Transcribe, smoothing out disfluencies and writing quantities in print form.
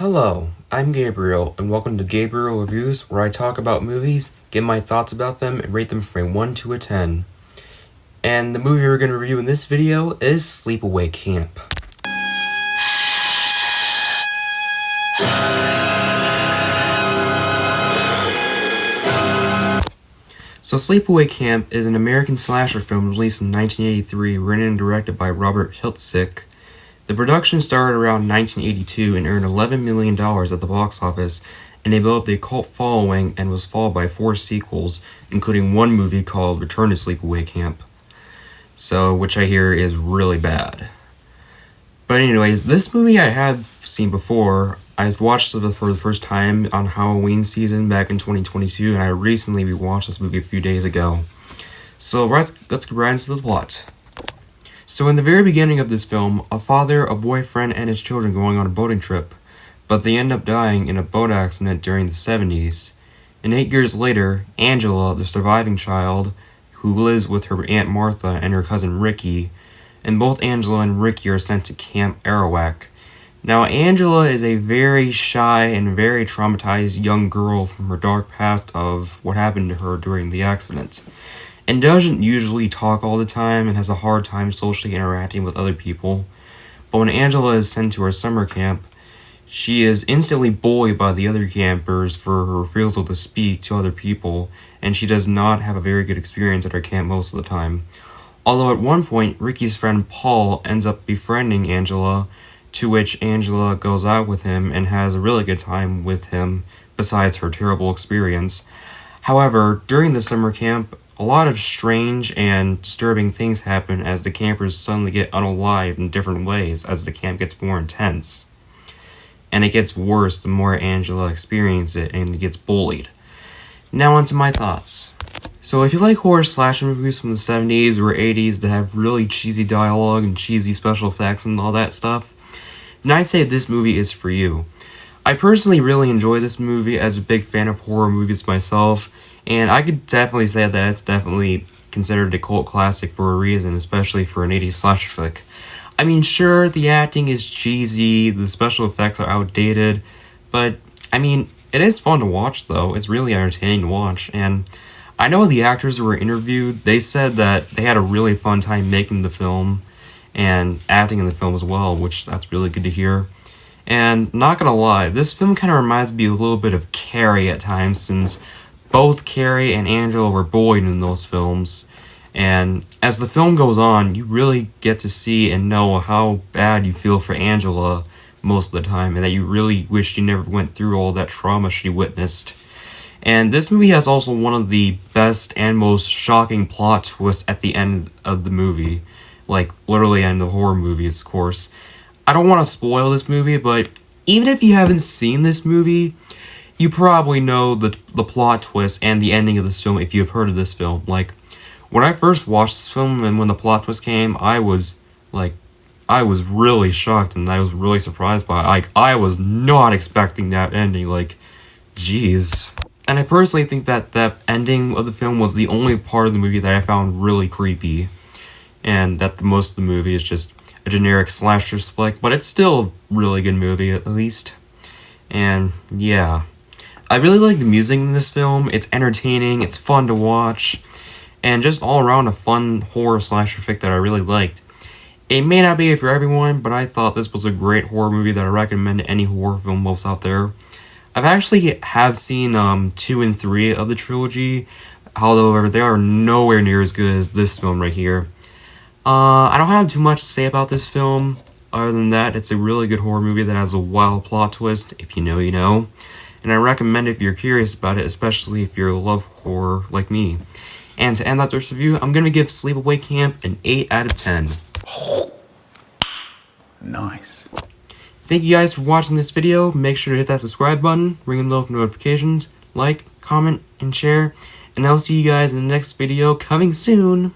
Hello, I'm Gabriel, and welcome to Gabriel Reviews, where I talk about movies, give my thoughts about them, and rate them from a 1 to a 10. And the movie we're going to review in this video is Sleepaway Camp. So Sleepaway Camp is an American slasher film released in 1983, written and directed by Robert Hiltzik. The production started around 1982 and earned $11 million at the box office, and developed a cult following and was followed by 4 sequels, including one movie called Return to Sleepaway Camp, which I hear is really bad. But anyways, this movie I have seen before. I watched it for the first time on Halloween season back in 2022, and I recently rewatched this movie a few days ago. So let's get right into the plot. So in the very beginning of this film, a father, a boyfriend, and his children going on a boating trip, but they end up dying in a boat accident during the 70s. And 8 years later, Angela, the surviving child, who lives with her Aunt Martha and her cousin Ricky, and both Angela and Ricky are sent to Camp Arawak. Now, Angela is a very shy and very traumatized young girl from her dark past of what happened to her during the accident, and doesn't usually talk all the time and has a hard time socially interacting with other people. But when Angela is sent to her summer camp, she is instantly bullied by the other campers for her refusal to speak to other people, and she does not have a very good experience at her camp most of the time. Although at one point, Ricky's friend Paul ends up befriending Angela, to which Angela goes out with him and has a really good time with him, besides her terrible experience. However, during the summer camp, a lot of strange and disturbing things happen as the campers suddenly get unalived in different ways as the camp gets more intense. And it gets worse the more Angela experiences it and gets bullied. Now onto my thoughts. So if you like horror slasher movies from the 70s or 80s that have really cheesy dialogue and cheesy special effects and all that stuff, then I'd say this movie is for you. I personally really enjoy this movie as a big fan of horror movies myself, and I could definitely say that it's definitely considered a cult classic for a reason, especially for an 80s slasher flick. I mean, sure, the acting is cheesy, the special effects are outdated, but, I mean, it is fun to watch though. It's really entertaining to watch, and I know the actors who were interviewed, they said that they had a really fun time making the film and acting in the film as well, which that's really good to hear. And not gonna lie, this film kind of reminds me a little bit of Carrie at times, since both Carrie and Angela were bullied in those films. And as the film goes on, you really get to see and know how bad you feel for Angela most of the time, and that you really wish she never went through all that trauma she witnessed. And this movie has also one of the best and most shocking plot twists at the end of the movie. Like, literally end of the horror movies, of course. I don't want to spoil this movie, but even if you haven't seen this movie, you probably know the plot twist and the ending of this film if you've heard of this film. Like, when I first watched this film and when the plot twist came, I was really shocked and I was really surprised by it. Like, I was not expecting that ending, like, jeez. And I personally think that that ending of the film was the only part of the movie that I found really creepy. And that most of the movie is just a generic slasher flick, but it's still a really good movie at least. And yeah, I really like the music in this film. It's entertaining, it's fun to watch, and just all around a fun horror slasher flick that I really liked. It may not be for everyone, but I thought this was a great horror movie that I recommend to any horror film buffs out there. I've actually seen 2 and 3 of the trilogy, however they are nowhere near as good as this film right here. I don't have too much to say about this film, other than that it's a really good horror movie that has a wild plot twist. If you know, you know. And I recommend it if you're curious about it, especially if you love horror like me. And to end out this review, I'm going to give Sleepaway Camp an 8 out of 10. Nice. Thank you guys for watching this video. Make sure to hit that subscribe button, ring the bell for notifications, like, comment, and share. And I'll see you guys in the next video coming soon.